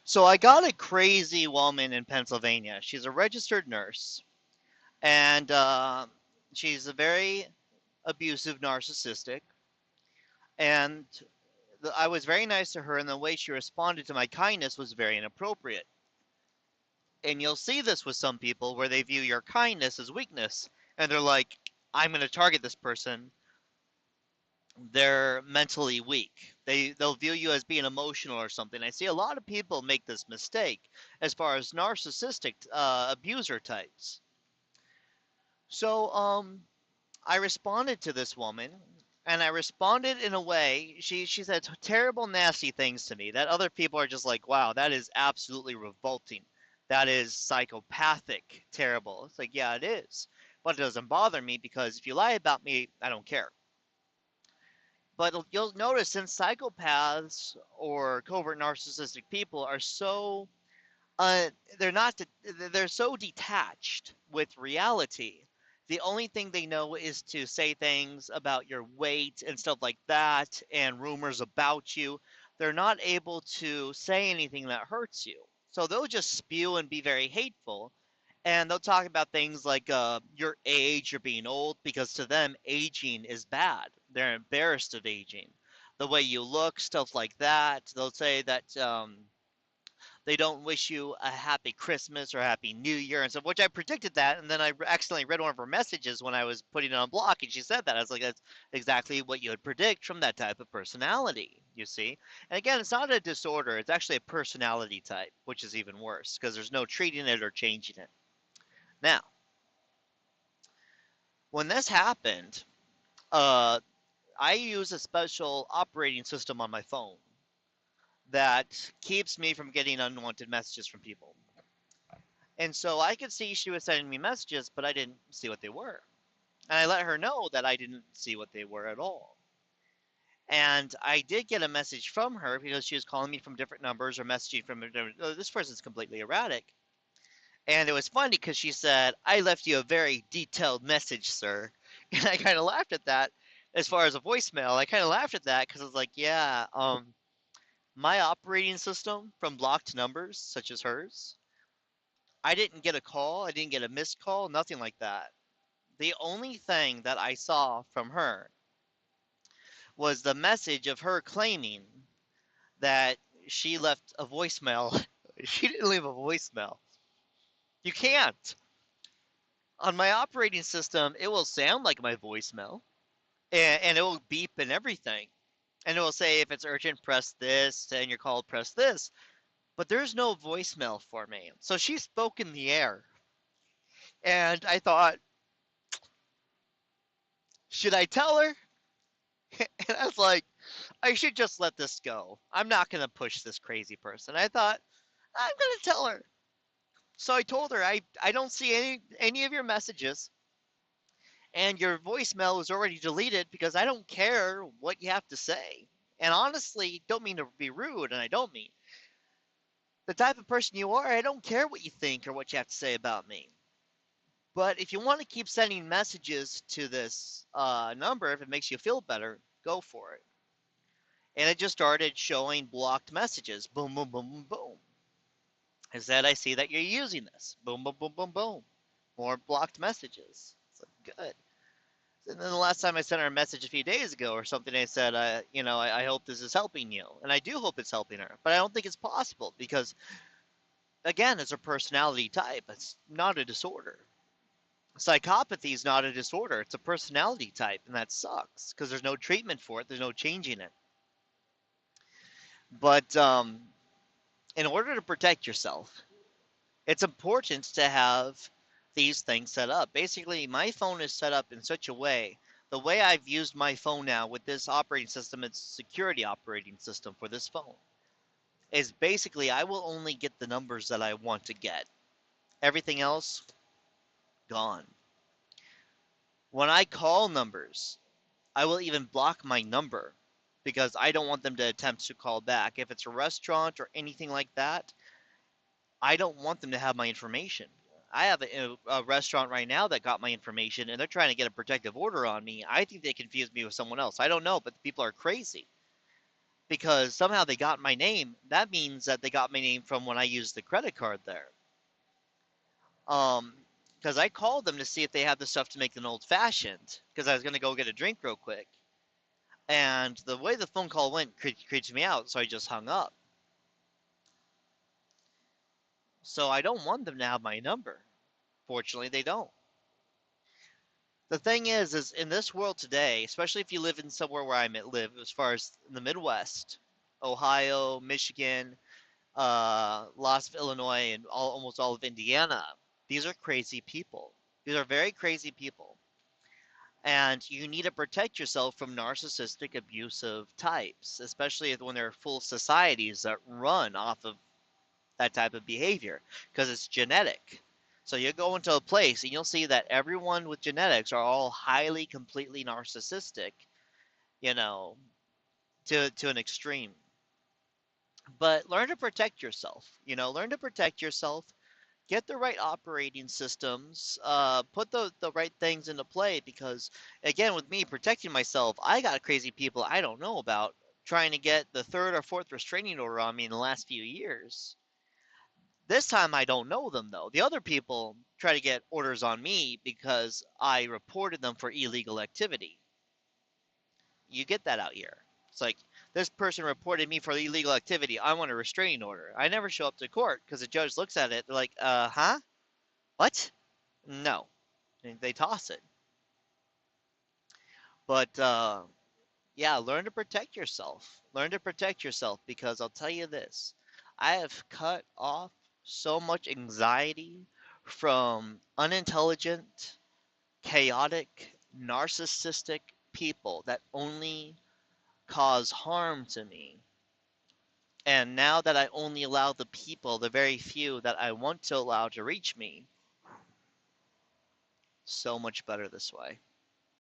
So I got a crazy woman in Pennsylvania. She's a registered nurse, and she's a very abusive, narcissistic. And I was very nice to her, and the way she responded to my kindness was very inappropriate. And you'll see this with some people where they view your kindness as weakness, and they're like, "I'm going to target this person. They're mentally weak. They'll view you as being emotional or something." I see a lot of people make this mistake as far as narcissistic abuser types. So I responded to this woman, and I responded in a way she said terrible, nasty things to me that other people are just like, "Wow, that is absolutely revolting. That is psychopathic, terrible." It's like, yeah, it is, but it doesn't bother me because if you lie about me, I don't care. But you'll notice since psychopaths or covert narcissistic people are so uh, they're not they're so detached with reality. The only thing they know is to say things about your weight and stuff like that and rumors about you. They're not able to say anything that hurts you. So they'll just spew and be very hateful, and they'll talk about things like your age, you're being old, because to them aging is bad. They're embarrassed of aging, the way you look, stuff like that. They'll say that they don't wish you a happy Christmas or a happy New Year and stuff, which I predicted that. And then I accidentally read one of her messages when I was putting it on block, and she said that. I was like, that's exactly what you would predict from that type of personality, you see? And again, it's not a disorder, it's actually a personality type, which is even worse because there's no treating it or changing it. Now, when this happened, uh, I use a special operating system on my phone that keeps me from getting unwanted messages from people. And so I could see she was sending me messages, but I didn't see what they were. And I let her know that I didn't see what they were at all. And I did get a message from her because she was calling me from different numbers or messaging from different, oh, this person's completely erratic. And it was funny because she said, "I left you a very detailed message, sir." And I kind of laughed at that as far as a voicemail. I kind of laughed at that because I was like, yeah, my operating system from blocked numbers, such as hers, I didn't get a call, I didn't get a missed call, nothing like that. The only thing that I saw from her was the message of her claiming that she left a voicemail. She didn't leave a voicemail. You can't. On my operating system, it will sound like my voicemail, and it will beep and everything. And it will say, if it's urgent, press this, and you're called, press this. But there's no voicemail for me. So she spoke in the air. And I thought, should I tell her? And I was like, I should just let this go. I'm not going to push this crazy person. I thought, I'm going to tell her. So I told her, I don't see any of your messages, and your voicemail was already deleted because I don't care what you have to say. And honestly, don't mean to be rude, and I don't mean. The type of person you are, I don't care what you think or what you have to say about me. But if you want to keep sending messages to this number, if it makes you feel better, go for it. And it just started showing blocked messages. Boom, boom, boom, boom, boom. I said, I see that you're using this. Boom, boom, boom, boom, boom. More blocked messages. It's like, good. And then the last time I sent her a message a few days ago or something, I said, I hope this is helping you. And I do hope it's helping her. But I don't think it's possible because, again, it's a personality type. It's not a disorder. Psychopathy is not a disorder. It's a personality type. And that sucks because there's no treatment for it, there's no changing it. But in order to protect yourself, it's important to have these things set up. Basically, my phone is set up in such a way. The way I've used my phone now with this operating system, it's security operating system for this phone, is basically I will only get the numbers that I want to get. Everything else, gone. When I call numbers, I will even block my number because I don't want them to attempt to call back. If it's a restaurant or anything like that, I don't want them to have my information. I have a restaurant right now that got my information and they're trying to get a protective order on me. I think they confused me with someone else. I don't know, but the people are crazy because somehow they got my name. That means that they got my name from when I used the credit card there. Um, because I called them to see if they had the stuff to make an old fashioned, because I was gonna go get a drink real quick. And the way the phone call went creeps me out, so I just hung up. So I don't want them to have my number. Fortunately, they don't. The thing is in this world today, especially if you live in somewhere where live, as far as in the Midwest, Ohio, Michigan, lots of Illinois, and almost all of Indiana, these are crazy people. These are very crazy people. And you need to protect yourself from narcissistic, abusive types, especially when there are full societies that run off of that type of behavior, because it's genetic. So you go into a place and you'll see that everyone with genetics are all highly, completely narcissistic, you know, to an extreme. But learn to protect yourself. Learn to protect yourself. Get the right operating systems. Put the right things into play, because again, with me protecting myself, I got crazy people I don't know about trying to get the third or fourth restraining order on me in the last few years. This time I don't know them though. The other people try to get orders on me because I reported them for illegal activity. You get that out here. It's like, this person reported me for illegal activity. I want a restraining order. I never show up to court because the judge looks at it. They're like, huh? What? No. And they toss it. But yeah, learn to protect yourself. Learn to protect yourself, because I'll tell you this, I have cut off so much anxiety from unintelligent, chaotic, narcissistic people that only cause harm to me. And now that I only allow the people, the very few that I want to allow to reach me, so much better this way.